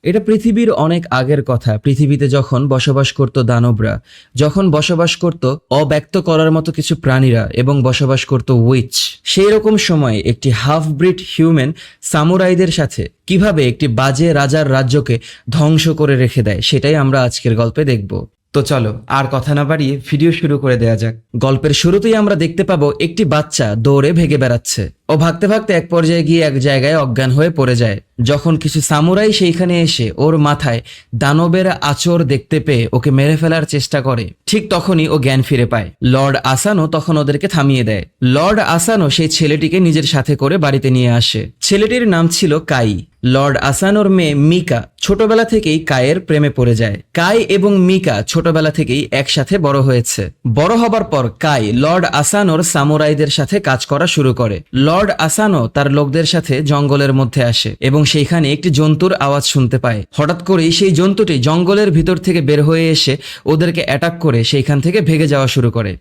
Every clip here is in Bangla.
এটা পৃথিবীর অনেক আগের কথা। পৃথিবীতে যখন বসবাস করত দানবরা, যখন বসবাস করত অব্যক্ত করার মতো কিছু প্রাণীরা এবং বসবাস করত উইচ, সেই রকম সময় একটি হাফ ব্রিড হিউম্যান সামুরাইদের সাথে কিভাবে একটি বাজে রাজার রাজ্যকে ধ্বংস করে রেখে দেয়, সেটাই আমরা আজকের গল্পে দেখব। তো চলো আর কথা না বাড়িয়ে ভিডিও শুরু করে দেয়া যাক। গল্পের শুরুতেই আমরা দেখতে পাবো একটি বাচ্চা দৌড়ে ভেগে বেড়াচ্ছে। ও ভাগতে ভাগতে এক পর্যায়ে গিয়ে এক জায়গায় অজ্ঞান হয়ে পড়ে যায়। যখন কিছু সামুরাই সেইখানে এসে ওর মাথায় দানবের আঁচড় দেখতে পেয়ে ওকে মেরে ফেলার চেষ্টা করে, ঠিক তখনই ও জ্ঞান ফিরে পায়। লর্ড আসানো তখন ওদেরকে থামিয়ে দেয়। লর্ড আসানো সেই ছেলেটিকে নিজের সাথে করে বাড়িতে নিয়ে আসে। ছেলেটির নাম ছিল কাই। লর্ড আসানোর মেয়ে মিকা ছোটবেলা থেকেই কায়ের প্রেমে পড়ে যায়। কাই এবং মিকা ছোটবেলা থেকেই একসাথে বড় হয়েছে। বড় হবার পর কাই লর্ড আসানোর সামুরাইদের সাথে কাজ করা শুরু করে। লর্ড আসানো তার লোকদের সাথে জঙ্গলের মধ্যে আসে এবং সেইখানে একটি জন্তুর আওয়াজ শুনতে পায়। হঠাৎ করেই সেই জন্তুটি জঙ্গলের ভিতর থেকে বের হয়ে এসে ওদেরকে অ্যাটাক করে সেইখান থেকে ভেগে যাওয়া শুরু করে।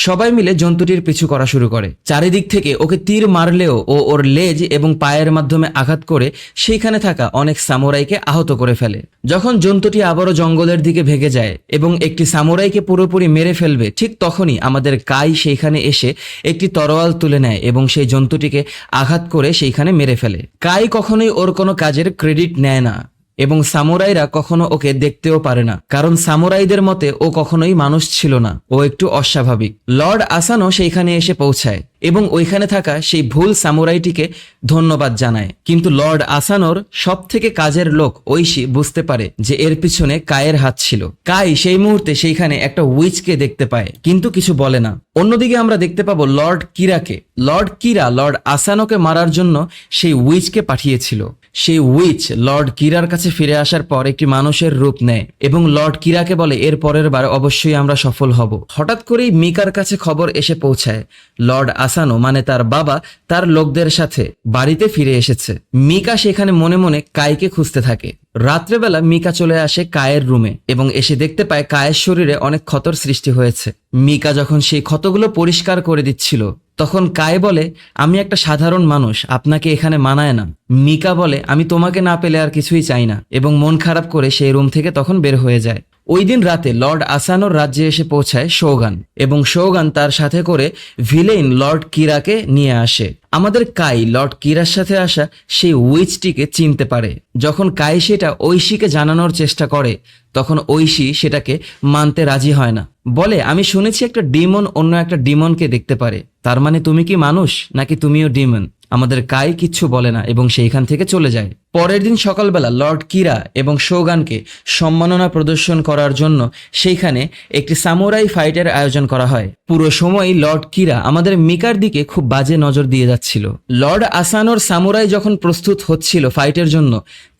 সবাই মিলে জন্তুটির পিছু করা শুরু করে। চারিদিক থেকে ওকে তীর মারলেও ও ওর লেজ এবং পায়ের মাধ্যমে আঘাত করে সেইখানে থাকা অনেক সামুরাইকে আহত করে ফেলে। যখন জন্তুটি আবারও জঙ্গলের দিকে ভেগে যায় এবং একটি সামুরাইকে পুরোপুরি মেরে ফেলবে, ঠিক তখনই আমাদের কাই সেইখানে এসে একটি তরোয়াল তুলে নেয় এবং সেই জন্তুটিকে আঘাত করে সেইখানে মেরে ফেলে। কাই কখনোই ওর কোনো কাজের ক্রেডিট নেয় না এবং সামুরাইরা কখনো ওকে দেখতেও পারে না, কারণ সামুরাইদের মতে ও কখনোই মানুষ ছিল না, ও একটু অস্বাভাবিক। লর্ড আসানো সেইখানে এসে পৌঁছায় এবং ওইখানে থাকা সেই ভুল সামুরাইটিকে ধন্যবাদ জানায়। কিন্তু লর্ড আসানোর সব থেকে কাজের লোক ঐশী বুঝতে পারে যে এর পিছনে কায়ের হাত ছিল। কাই সেই মুহূর্তে সেইখানে একটা উইচকে দেখতে পায় কিন্তু কিছু বলে না। অন্যদিকে আমরা দেখতে পাবো লর্ড কিরাকে। লর্ড কিরা লর্ড আসানোকে মারার জন্য সেই উইচকে পাঠিয়েছিল। সেই উইচ লর্ড কিরার কাছে ফিরে আসার পর একটি মানুষের রূপ নেয় এবং লর্ড কিরাকে বলে এর পরের বার অবশ্যই আমরা সফল হব। হঠাৎ করেই মিকার কাছে খবর এসে পৌঁছায় লর্ড আসানো মানে তার বাবা তার লোকদের সাথে বাড়িতে ফিরে এসেছে। মিকা সেখানে মনে মনে কাইকে খুঁজতে থাকে। রাত্রেবেলা মিকা চলে আসে কায়ের রুমে এবং এসে দেখতে পায় কায়ের শরীরে অনেক ক্ষতর সৃষ্টি হয়েছে। মিকা যখন সেই ক্ষতগুলো পরিষ্কার করে দিচ্ছিল তখন কায় বলে, আমি একটা সাধারণ মানুষ, আপনাকে এখানে মানায় না। মিকা বলে, আমি তোমাকে না পেলে আর কিছুই চাই না, এবং মন খারাপ করে সেই রুম থেকে তখন বের হয়ে যায়। ওই দিন রাতে লর্ড আসানোর রাজ্যে এসে পৌঁছায় শোগান এবং শোগান তার সাথে করে ভিলেইন লর্ড কিরাকে নিয়ে আসে। আমাদের কাই লর্ড কিরার সাথে আসা সেই উইচটিকে চিনতে পারে। যখন কাই সেটা ঐশীকে জানানোর চেষ্টা করে তখন ঐশী সেটাকে মানতে রাজি হয় না। বলে, আমি শুনেছি একটা ডিমন অন্য একটা ডিমনকে দেখতে পারে, তার মানে তুমি কি মানুষ নাকি তুমিও ডিমন? আমাদের কাই কিচ্ছু বলে না এবং সেইখান থেকে চলে যায়। পরের দিন সকালবেলা লর্ড কিরা এবং শোগানকে সম্মাননা প্রদর্শন করার জন্য সেইখানে একটি সামুরাই ফাইটের আয়োজন করা হয়। পুরো সময় লর্ড কিরা আমাদের মিকার দিকে খুব বাজে নজর দিয়ে যাচ্ছিল। লর্ড আসানোর সামুরাই যখন প্রস্তুত হচ্ছিল ফাইটের জন্য,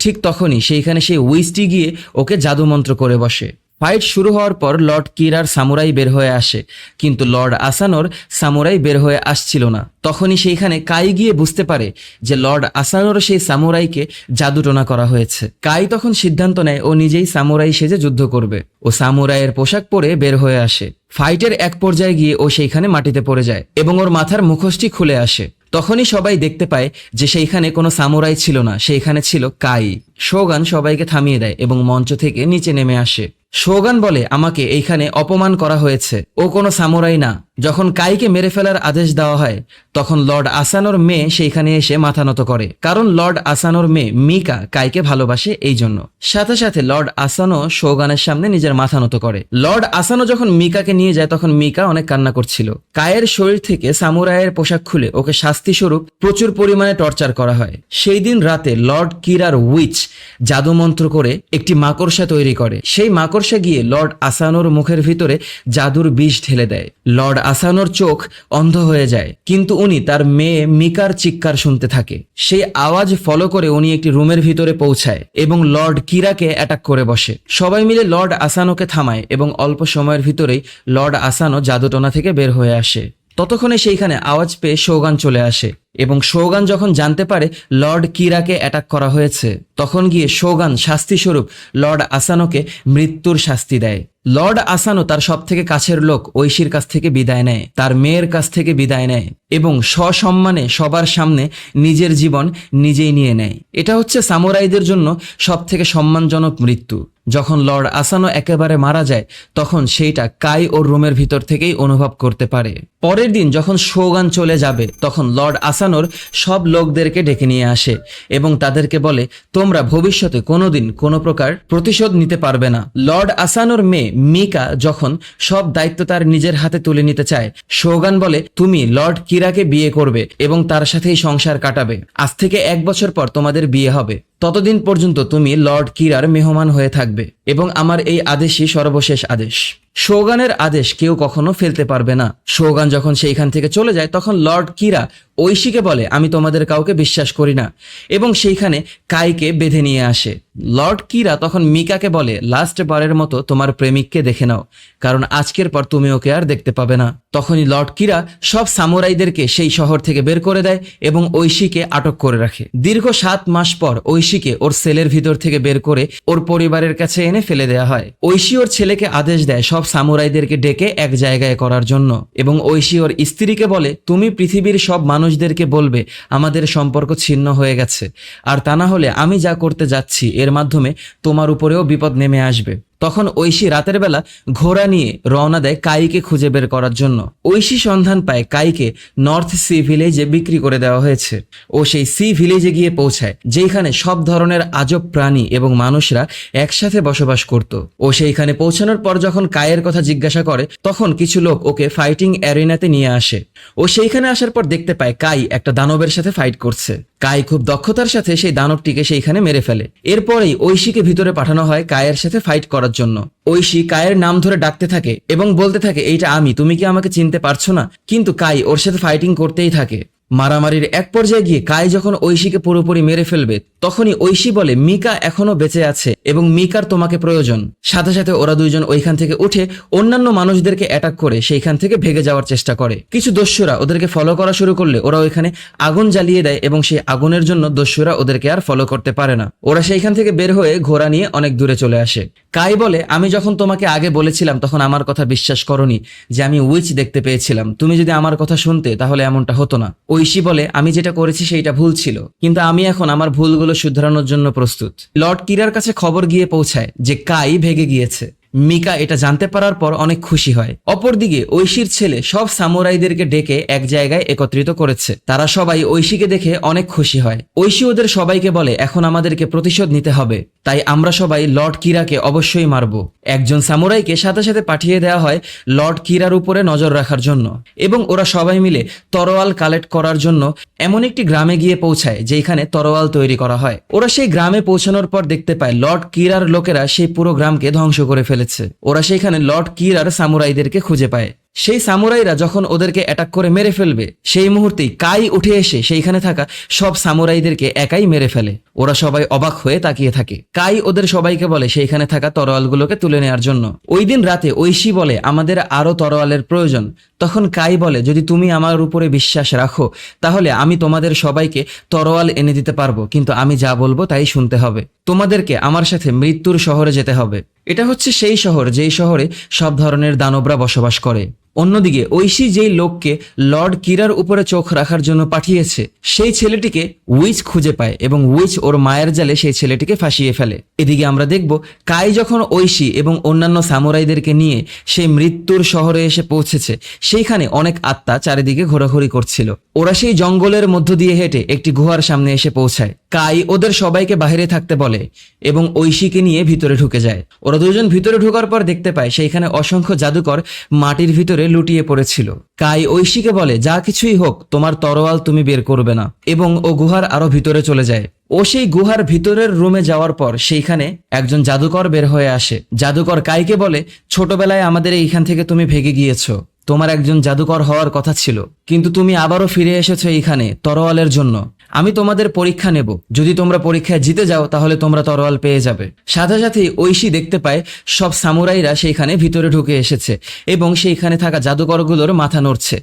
ঠিক তখনই সেইখানে সেই উইচটি গিয়ে ওকে জাদুমন্ত্র করে বসে। ফাইট শুরু হওয়ার পর লর্ড কিরার সামুরাই বের হয়ে আসে, কিন্তু লর্ড আসানোর সামুরাই বের হয়ে আসছিল না। তখনই সেইখানে কাই গিয়ে বুঝতে পারে যে লর্ড আসানোর সেই সামুরাইকে জাদুটোনা করা হয়েছে। কাই তখন সিদ্ধান্ত নেয় ও নিজেই সামুরাই সেজে যুদ্ধ করবে। ও সামুরাইয়ের পোশাক পরে বের হয়ে আসে। ফাইটের এক পর্যায়ে গিয়ে ও সেইখানে মাটিতে পড়ে যায় এবং ওর মাথার মুখোশটি খুলে আসে। তখনই সবাই দেখতে পায় যে সেইখানে কোনো সামুরাই ছিল না, সেইখানে ছিল কাই। শোগান সবাইকে থামিয়ে দেয় এবং মঞ্চ থেকে নিচে নেমে আসে। শোগান বলে, আমাকে এইখানে অপমান করা হয়েছে, ও কোনো সামুরাই না। যখন কাইকে মেরে ফেলার আদেশ দেওয়া হয় তখন লর্ড আসানোর মেয়ে সেইখানে এসে মাথা নত করে, কারণ লর্ড আসানোর মেয়ে মিকা কাইকে ভালোবাসে এই জন্য। সাথে সাথে লর্ড আসানো শোগানের সামনে নিজের মাথা নত করে। লর্ড আসানো যখন মিকাকে নিয়ে যায় তখন মিকা অনেক কান্না করছিল। কায়ের শরীর থেকে সামুরাইয়ের পোশাক খুলে ওকে শাস্তি স্বরূপ প্রচুর পরিমাণে টর্চার করা হয়। সেই দিন রাতে লর্ড কিরার উইচ জাদুমন্ত্র করে একটি মাকড়সা তৈরি করে। সেই মাকড়সা গিয়ে লর্ড আসানোর মুখের ভিতরে জাদুর বিষ ঢেলে দেয়। লর্ড আসানোর চোখ অন্ধ হয়ে যায়, কিন্তু উনি তার মেয়ে মিকার চিৎকার শুনতে থাকে। সেই আওয়াজ ফলো করে উনি একটি রুমের ভিতরে পৌঁছায় এবং লর্ড কিরাকে অ্যাটাক করে বসে। সবাই মিলে লর্ড আসানোকে থামায় এবং অল্প সময়ের ভিতরেই লর্ড আসানো জাদুটোনা থেকে বের হয়ে আসে। ততক্ষণে সেইখানে আওয়াজ পেয়ে শোগান চলে আসে এবং শোগান যখন জানতে পারে লর্ড কিরাকে অ্যাটাক করা হয়েছে, তখন গিয়ে শোগান শাস্তিস্বরূপ লর্ড আসানোকে মৃত্যুর শাস্তি দেয়। লর্ড আসানো তার সব থেকে কাছের লোক ঐশীর কাছ থেকে বিদায় নেয়, তার মেয়ের কাছ থেকে বিদায় নেয় এবং সসম্মানে সবার সামনে নিজের জীবন নিজেই নিয়ে নেয়। এটা হচ্ছে সামুরাইদের জন্য সব থেকে সম্মানজনক মৃত্যু। যখন লর্ড আসানো একেবারে মারা যায়, তখন সেইটা কাই ওর রুমের ভিতর থেকেই অনুভব করতে পারে। পরের দিন যখন শোগান চলে যাবে, তখন লর্ড আসানোর সব লোকদেরকে ডেকে নিয়ে আসে এবং তাদেরকে বলে, তোমরা ভবিষ্যতে কোনোদিন কোনো প্রকার প্রতিশোধ নিতে পারবে না। লর্ড আসানোর মেয়ে মিকা যখন সব দায়িত্ব তার নিজের হাতে তুলে নিতে চায়, শোগান বলে, তুমি লর্ড কিরাকে বিয়ে করবে এবং তার সাথেই সংসার কাটাবে। আজ থেকে 1 বছর পর তোমাদের বিয়ে হবে, ততদিন পর্যন্ত তুমি লর্ড কিরার মেহমান হয়ে থাকবে এবং আমার এই আদেশই সর্বশেষ আদেশ। শোগানের আদেশ কেউ কখনো ফেলতে পারবে না। শোগান যখন সেইখান থেকে চলে যায়, তখন লর্ড কিরা ঐশীকে বলে, আমি তোমাদের কাউকে বিশ্বাস করি না, এবং সেইখানে কাইকে বেঁধে নিয়ে আসে। লর্ড কিরা তখন মিকাকে বলে, লাস্ট বারের মতো তোমার প্রেমিককে দেখে নাও, কারণ আজকের পর তুমি ওকে আর দেখতে পাবে না। তখনই লর্ড কিরা সব সামুরাইদেরকে সেই শহর থেকে বের করে দেয় এবং ঐশীকে আটক করে রাখে। দীর্ঘ 7 মাস পর ঐশীকে ওর সেলের ভিতর থেকে বের করে ওর পরিবারের কাছে এনে ফেলে দেওয়া হয়। ঐশী ওর ছেলেকে আদেশ দেয় সব সামুরাইদেরকে ডেকে এক জায়গায় করার জন্য, এবং ঐশী ওর স্ত্রীকে বলে, তুমি পৃথিবীর সব মানুষদেরকে বলবে আমাদের সম্পর্ক ছিন্ন হয়ে গেছে, আর তা না হলে আমি যা করতে যাচ্ছি এর মাধ্যমে তোমার উপরেও বিপদ নেমে আসবে। তখন ঐশী রাতের বেলা ঘোড়া নিয়ে রওনা দেয় কাইকে খুঁজে বের করার জন্য। ঐশী সন্ধান পায় কাইকে নর্থ সি ভিলেজে বিক্রি করে দেওয়া হয়েছে। ও সেই সি ভিলেজে গিয়ে পৌঁছায়, যেখানে সব ধরনের আজব প্রাণী এবং মানুষরা একসাথে বসবাস করত। ও সেইখানে পৌঁছানোর পর যখন কাইয়ের কথা জিজ্ঞাসা করে, তখন কিছু লোক ওকে ফাইটিং অ্যারিনাতে নিয়ে আসে। ও সেইখানে আসার পর দেখতে পায় কাই একটা দানবের সাথে ফাইট করছে। কাই খুব দক্ষতার সাথে সেই দানবটিকে সেইখানে মেরে ফেলে। এরপরেই ঐশীকে ভিতরে পাঠানো হয় কাইয়ের সাথে ফাইট করার জন্য। ঐশী কাইয়ের নাম ধরে ডাকতে থাকে এবং বলতে থাকে, এইটা আমি, তুমি কি আমাকে চিনতে পারছো না? কিন্তু কাই ওর সাথে ফাইটিং করতেই থাকে। মারামারির এক পর্যায়ে গিয়ে কাই যখন ঐশীকে পুরোপুরি মেরে ফেলবে, তখনই ঐশী বলে, মিকা এখনো বেঁচে আছে এবং মিকার তোমাকে প্রয়োজন। সাথে সাথে ওরা দুইজন ওইখান থেকে উঠে অন্যান্য মানুষদেরকে অ্যাটাক করে সেইখান থেকে ভেগে যাওয়ার চেষ্টা করে। কিছু দস্যুরা ওদেরকে ফলো করা শুরু করলে ওরা ওইখানে আগুন জ্বালিয়ে দেয় এবং সেই আগুনের জন্য দস্যুরা ওদেরকে আর ফলো করতে পারে না। ওরা সেইখান থেকে বের হয়ে ঘোড়া নিয়ে অনেক দূরে চলে আসে। কাই বলে, আমি যখন তোমাকে আগে বলেছিলাম তখন আমার কথা বিশ্বাস করনি যে আমি উইচ দেখতে পেয়েছিলাম। তুমি যদি আমার কথা শুনতে তাহলে এমনটা হতো না। ঐশী বলে, আমি যেটা করেছি সেইটা ভুল ছিল, কিন্তু আমি এখন আমার ভুলগুলো শুধরানোর জন্য প্রস্তুত। লর্ড কিরার কাছে খবর গিয়ে পৌঁছায় যে কাই ভেগে গিয়েছে। মিকা এটা জানতে পারার পর অনেক খুশি হয়। অপরদিকে ঐশীর ছেলে সব সামুরাইদেরকে ডেকে এক জায়গায় একত্রিত করেছে। তারা সবাই ঐশীকে দেখে অনেক খুশি হয়। ঐশী ওদের সবাইকে বলে, এখন আমাদেরকে প্রতিশোধ নিতে হবে, তাই আমরা সবাই লর্ড কিরাকে অবশ্যই মারব। একজন সামুরাইকে সাথে সাথে পাঠিয়ে দেওয়া হয় লর্ড কিরার উপরে নজর রাখার জন্য, এবং ওরা সবাই মিলে তরোয়াল কালেক্ট করার জন্য এমন একটি গ্রামে গিয়ে পৌঁছায় যেখানে তরোয়াল তৈরি করা হয়। ওরা সেই গ্রামে পৌঁছানোর পর দেখতে পায় লর্ড কিরার লোকেরা সেই পুরো গ্রামকে ধ্বংস করে ফেলেছে। ওরা সেইখানে লর্ড কিরার সামুরাইদেরকে খুঁজে পায়। সেই সামুরাইরা যখন ওদেরকে অ্যাটাক করে মেরে ফেলবে, সেই মুহূর্তেই কাই উঠে এসে সেইখানে থাকা সব সামুরাইদেরকে একাই মেরে ফেলে। ওরা সবাই অবাক হয়ে তাকিয়ে থাকে। কাই ওদের সবাইকে বলে সেইখানে থাকা তরোয়ালগুলোকে তুলে নেওয়ার জন্য। ওই দিন রাতে ঐশী বলে, আমাদের আরো তরোয়ালের প্রয়োজন। তখন কাই বলে, যদি তুমি আমার উপরে বিশ্বাস রাখো তাহলে আমি তোমাদের সবাইকে তরোয়াল এনে দিতে পারবো, কিন্তু আমি যা বলবো তাই শুনতে হবে। তোমাদেরকে আমার সাথে মৃত্যুর শহরে যেতে হবে। এটা হচ্ছে সেই শহর যেই শহরে সব ধরনের দানবরা বসবাস করে। অন্যদিকে ঐশী যেই লোককে লর্ড কিরার উপরে চোখ রাখার জন্য পাঠিয়েছে, সেই ছেলেটিকে উইচ খুঁজে পায় এবং উইচ ওর মায়ের জালে সেই ছেলেটিকে ফাঁসিয়ে ফেলে। এদিকে আমরা দেখব কাই যখন ঐশী এবং অন্যান্য সামুরাইদেরকে নিয়ে সেই মৃত্যুর শহরে এসে পৌঁছেছে, সেইখানে অনেক আত্মা চারিদিকে ঘোরাঘুরি করছিল। ওরা সেই জঙ্গলের মধ্য দিয়ে হেঁটে একটি গুহার সামনে এসে পৌঁছায়। কাই ওদের সবাইকে বাইরে থাকতে বলে এবং ঐশীকে নিয়ে ভিতরে ঢুকে যায়। ওরা দুজন ভিতরে ঢোকার পর দেখতে পায় সেইখানে অসংখ্য জাদুকর মাটির ভিতরে লুটিয়ে পড়েছিল। কাই ঐশীকে বলে, যা কিছুই হোক তোমার তরোয়াল তুমি বের করবে না, এবং ও গুহার আরো ভিতরে চলে যায়। ও সেই গুহার ভিতরের রুমে যাওয়ার পর সেইখানে একজন জাদুকর বের হয়ে আসে। জাদুকর কাইকে বলে, ছোটবেলায় আমাদের এইখান থেকে তুমি ভেগে গিয়েছো, তোমার একজন জাদুকর হওয়ার কথা ছিল, কিন্তু তুমি আবারও ফিরে এসেছো এইখানে তরোয়ালের জন্য। আমি তোমাদের পরীক্ষা নেব, যদি তোমরা পরীক্ষায় জিতে যাও তাহলে তোমরা তরোয়াল পেয়ে যাবে। সাথে সাথেই ঐশী দেখতে পায় সব সামুরাইরা সেইখানে ভিতরে ঢুকে এসেছে এবং সেইখানে থাকা জাদুকরগুলোর মাথা নড়ছে।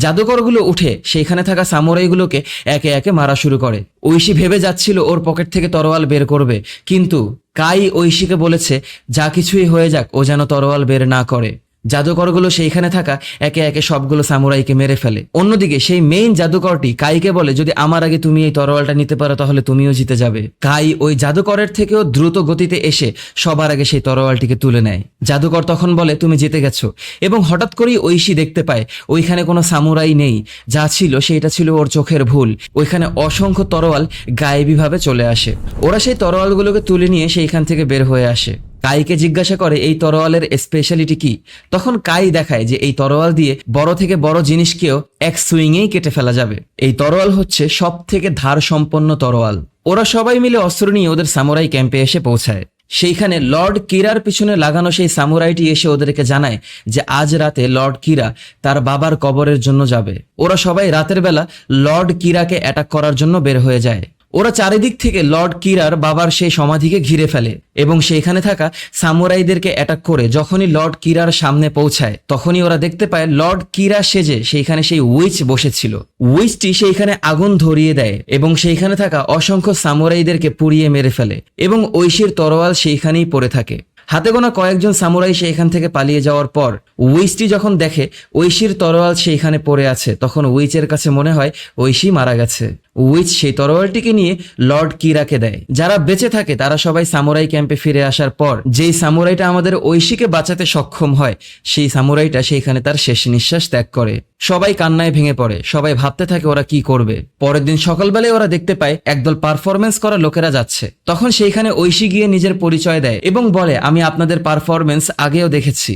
জাদুকরগুলো উঠে সেইখানে থাকা সামুরাইগুলোকে একে একে মারা শুরু করে। ঐশী ভেবে যাচ্ছিল ওর পকেট থেকে তরোয়াল বের করবে, কিন্তু কাই ঐশীকে বলেছে যা কিছুই হয়ে যাক ও যেন তরোয়াল বের না করে। জাদুকরগুলো সেইখানে থাকা একে একে সবগুলো সামুরাইকে মেরে ফেলে। অন্যদিকে সেই মেইন জাদুকরটি কাইকে বলে যদি আমার আগে তুমি এই তরোয়ালটা নিতে পারো তাহলে তুমিও জিতে যাবে। কাই ওই জাদুকরের থেকেও দ্রুত গতিতে এসে সবার আগে সেই তরোয়ালটিকে তুলে নেয়। জাদুকর তখন বলে তুমি জিতে গেছো, এবং হঠাৎ করেই ঐশী দেখতে পায় ওইখানে কোনো সামুরাই নেই, যা ছিল সেইটা ছিল ওর চোখের ভুল। ওইখানে অসংখ্য তরোয়াল গায়েবীভাবে চলে আসে। ওরা সেই তরোয়ালগুলোকে তুলে নিয়ে সেইখান থেকে বের হয়ে আসে। কাইকে জিজ্ঞাসা করে এই তরোয়ালের স্পেশালিটি কি। তখন কাই দেখায় যে এই তরোয়াল দিয়ে বড় থেকে বড় জিনিসকেও এক সুইংয়েই কেটে ফেলা যাবে। এই তরোয়াল হচ্ছে সব থেকে ধার সম্পন্ন তরোয়াল। ওরা সবাই মিলে অস্ত্র নিয়ে ওদের সামুরাই ক্যাম্পে এসে পৌঁছায়। সেইখানে লর্ড কিরার পিছনে লাগানো সেই সামুরাইটি এসে ওদেরকে জানায় যে আজ রাতে লর্ড কিরা তার বাবার কবরের জন্য যাবে। ওরা সবাই রাতের বেলা লর্ড কিরাকে অ্যাটাক করার জন্য বের হয়ে যায়। ওরা চারিদিক থেকে লর্ড কিরার বাবার সেই সমাধিকে ঘিরে ফেলে এবং সেইখানে থাকা সামুরাইদেরকে অ্যাটাক করে যখনই লর্ড কিরার সামনে পৌঁছায় তখনই ওরা দেখতে পায় লর্ড কিরা সেজে সেইখানে সেই উইচ বসেছিল। উইচটি সেইখানে আগুন ধরিয়ে দেয় এবং সেইখানে থাকা অসংখ্য সামুরাইদেরকে পুড়িয়ে মেরে ফেলে এবং ঐশীর তরোয়াল সেইখানেই পড়ে থাকে। হাতে গোনা কয়েকজন সামুরাই সেইখান থেকে পালিয়ে যাওয়ার পর উইচটি যখন দেখে ঐশীর তরোয়াল সেইখানে পড়ে আছে তখন উইচের কাছে মনে হয় ঐশী মারা গেছে। উইচ সেই তরোয়ালটিকে নিয়ে লর্ড কিরাকে দেয়। যারা বেঁচে থাকে তারা সবাই সামুরাই ক্যাম্পে ফিরে আসার পর যেই সামুরাইটা আমাদের ঐশীকে বাঁচাতে সক্ষম হয় সেই সামুরাইটা সেইখানে তার শেষ নিঃশ্বাস ত্যাগ করে। সবাই কান্নায় ভেঙে পড়ে। সবাই ভাবতে থাকে ওরা কি করবে। পরের দিন সকালবেলায় ওরা দেখতে পায় একদল পারফরমেন্স করা লোকেরা যাচ্ছে। তখন সেইখানে ঐশী গিয়ে নিজের পরিচয় দেয় এবং বলে আমি আপনাদের পারফরমেন্স আগেও দেখেছি,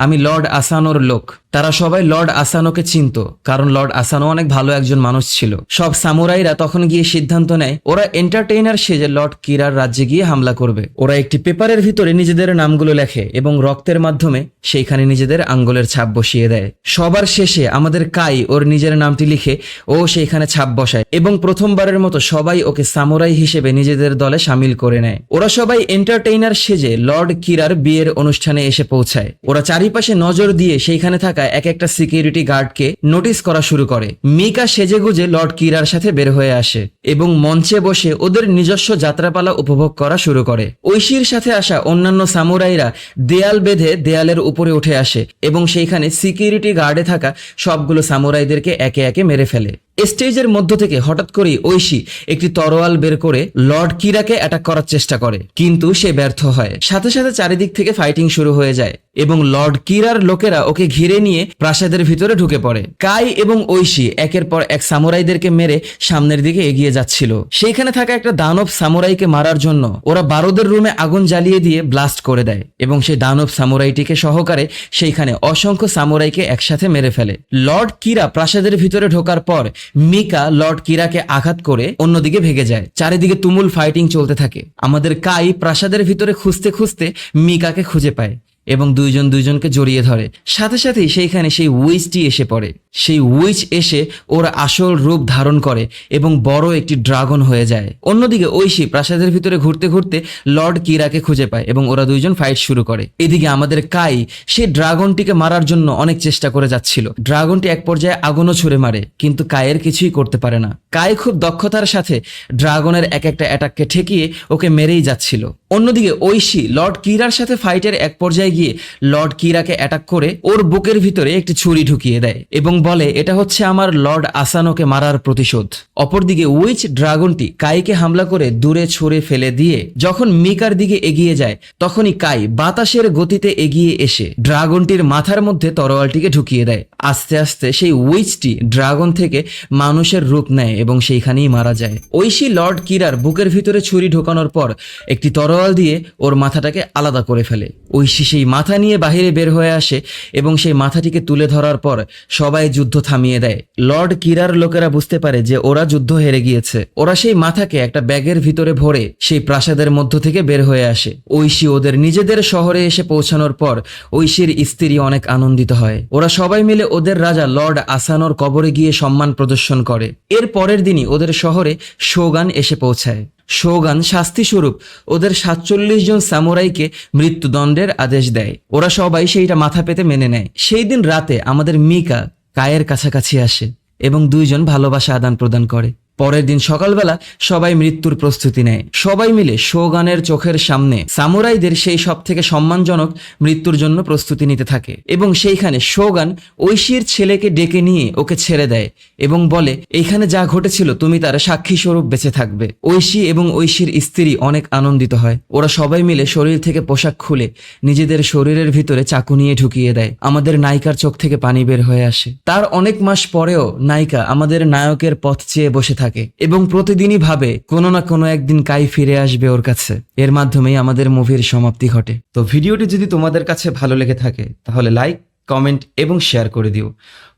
আমি লর্ড আসানোর লোক। তারা সবাই লর্ড আসানোকে চিনত, কারণ লর্ড আসানো অনেক ভালো একজন মানুষ ছিল। সব সামুরাইরা তখন গিয়ে সিদ্ধান্ত নেয় ওরা এন্টারটেইনার সেজে লর্ড কিরার রাজ্যে গিয়ে হামলা করবে। ওরা একটি পেপারের ভিতরে নিজেদের নামগুলো লেখে এবং রক্তের মাধ্যমে সেইখানে নিজেদের আঙ্গুলের ছাপ বসিয়ে দেয়। সবার শেষে আমাদের কাই ওর নিজের নামটি লিখে ও সেইখানে ছাপ বসায় এবং প্রথমবারের মতো সবাই ওকে সামুরাই হিসেবে নিজেদের দলে সামিল করে নেয়। ওরা সবাই এন্টারটেইনার সেজে লর্ড কিরার বিয়ের অনুষ্ঠানে এসে পৌঁছায়। ওরা চারিপাশে নজর দিয়ে সেইখানে থাকা এক একটা সিকিউরিটি গার্ডকে নোটিস করা শুরু করে। মিকা সেজেগুজে লর্ড কিরার সাথে বের হয়ে আসে এবং মঞ্চে বসে ওদের নিজস্ব যাত্রাপালা উপভোগ করা শুরু করে। ঐশীর সাথে আসা অন্যান্য সামুরাইরা দেয়াল বেঁধে দেয়ালের উপরে উঠে আসে এবং সেইখানে সিকিউরিটি গার্ডে থাকা সবগুলো সামুরাইদেরকে একে একে মেরে ফেলে। স্টেজের মধ্য থেকে হঠাৎ করেই ঐশী একটি তরোয়াল বের করে লর্ড কিরাকে অ্যাটাক করার চেষ্টা করে, কিন্তু সে ব্যর্থ হয়। সাথে সাথে চারিদিক থেকে ফাইটিং শুরু হয়ে যায় এবং লর্ড কিরার লোকেরা ওকে ঘিরে নিয়ে প্রাসাদের ভিতরে ঢুকে পড়ে। কাই এবং ঐশী একের পর এক সামুরাইদেরকে মেরে সামনের দিকে এগিয়ে যাচ্ছিল। সেইখানে থাকা একটা দানব সামুরাইকে মারার জন্য ওরা বারুদের রুমে আগুন জ্বালিয়ে দিয়ে ব্লাস্ট করে দেয় এবং সেই দানব সামুরাইটিকে সহকারে সেইখানে অসংখ্য সামুরাইকে একসাথে মেরে ফেলে। লর্ড কিরা প্রাসাদের ভিতরে ঢোকার পর মিকা লর্ড কিরাকে আঘাত করে অন্যদিকে ভেগে যায়। চারিদিকে তুমুল ফাইটিং চলতে থাকে। আমাদের কাই প্রাসাদের ভিতরে খুঁজতে খুঁজতে মিকাকে খুঁজে পায় এবং দুইজন দুইজনকে জড়িয়ে ধরে। সাথে সাথেই সেইখানে সেই উইচটি এসে পড়ে। সেই উইচ এসে ওর আসল রূপ ধারণ করে এবং বড় একটি ড্রাগন হয়ে যায়। অন্যদিকে ঐশী প্রাসাদের ভিতরে ঘুরতে ঘুরতে লর্ড কিরাকে খুঁজে পায় এবং ওরা দুইজন ফাইট শুরু করে। এদিকে আমাদের কাই সেই ড্রাগনটিকে মারার জন্য অনেক চেষ্টা করে যাচ্ছিল। ড্রাগনটি এক পর্যায়ে আগুনও ছুড়ে মারে, কিন্তু কায়ের কিছুই করতে পারে না। কাই খুব দক্ষতার সাথে ড্রাগনের এক একটা অ্যাটাককে ঠেকিয়ে ওকে মেরেই যাচ্ছিল। অন্যদিকে ঐশী লর্ড কিরার সাথে ফাইটের এক পর্যায়ে গিয়ে লর্ড কিরাকে অ্যাটাক করে ওর বুকের ভিতরে একটি ছুরি ঢুকিয়ে দেয় এবং বলে এটা হচ্ছে আমার লর্ড আসানোকে মারার প্রতিশোধ। অপরদিকে উইচ ড্রাগনটি কাইকে হামলা করে দূরে ছুঁড়ে ফেলে দিয়ে যখন মিকার দিকে এগিয়ে যায় তখনই কাই বাতাসের গতিতে এগিয়ে এসে ড্রাগনটির মাথার মধ্যে তরোয়ালটিকে ঢুকিয়ে দেয়। আস্তে আস্তে সেই উইচটি ড্রাগন থেকে মানুষের রূপ নেয় এবং সেইখানেই মারা যায়। ঐশী লর্ড কিরার বুকের ভিতরে ছুরি ঢোকানোর পর একটি তরোয়াল দিয়ে ওর মাথাটাকে আলাদা করে ফেলে। ঐশী সেই মাথা নিয়ে বাহিরে বের হয়ে আসে এবং সেই মাথাটিকে তুলে ধরার পর সবাই যুদ্ধ থামিয়ে দেয়। লর্ড কিরার লোকেরা বুঝতে পারে যে ওরা যুদ্ধ হেরে গিয়েছে। ওরা সেই মাথাকে একটা ব্যাগের ভিতরে ভরে সেই প্রাসাদের মধ্য থেকে বের হয়ে আসে। ঐশী ওদের নিজেদের শহরে এসে পৌঁছানোর পর ঐশীর স্ত্রী অনেক আনন্দিত হয়। ওরা সবাই মিলে ওদের রাজা লর্ড আসানোর কবরে গিয়ে সম্মান প্রদর্শন করে। এর পরের দিনই ওদের শহরে শোগান এসে পৌঁছায়। শোগান শাস্তিস্বরূপ ওদের 47 জন সামুরাইকে মৃত্যুদণ্ডের আদেশ দেয়। ওরা সবাই সেইটা মাথা পেতে মেনে নেয়। সেই দিন রাতে আমাদের মিকা কায়ের কাছাকাছি আসে এবং দুইজন ভালোবাসা আদান প্রদান করে। পরের দিন সকালবেলা সবাই মৃত্যুর প্রস্তুতি নেয়। সবাই মিলে শোগানের চোখের সামনে সামুরাইদের সেই সব থেকে সম্মানজনক মৃত্যুর জন্য প্রস্তুতি নিতে থাকে এবং সেইখানে শোগান ঐশীর ছেলেকে ডেকে নিয়ে ওকে ছেড়ে দেয় এবং বলে, এইখানে যা ঘটেছিল তুমি তার সাক্ষী স্বরূপ বেঁচে থাকবে। ঐশী এবং ঐশীর স্ত্রী অনেক আনন্দিত হয়। ওরা সবাই মিলে শরীর থেকে পোশাক খুলে নিজেদের শরীরের ভিতরে চাকু নিয়ে ঢুকিয়ে দেয়। আমাদের নায়িকার চোখ থেকে পানি বের হয়ে আসে। তার অনেক মাস পরেও নায়িকা আমাদের নায়কের পথ চেয়ে বসে থাকে এবং প্রতিদিনই ভাবে কোনো না কোনো একদিন কাই ফিরে আসবে ওর কাছে। এর মাধ্যমেই আমাদের মুভির সমাপ্তি ঘটে। তো ভিডিওটি যদি তোমাদের কাছে ভালো লেগে থাকে তাহলে লাইক, কমেন্ট এবং শেয়ার করে দিও।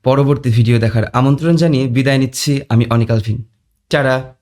পরবর্তী ভিডিও দেখার আমন্ত্রণ জানিয়ে বিদায় নিচ্ছি আমি অনিক আলভিন। টাটা।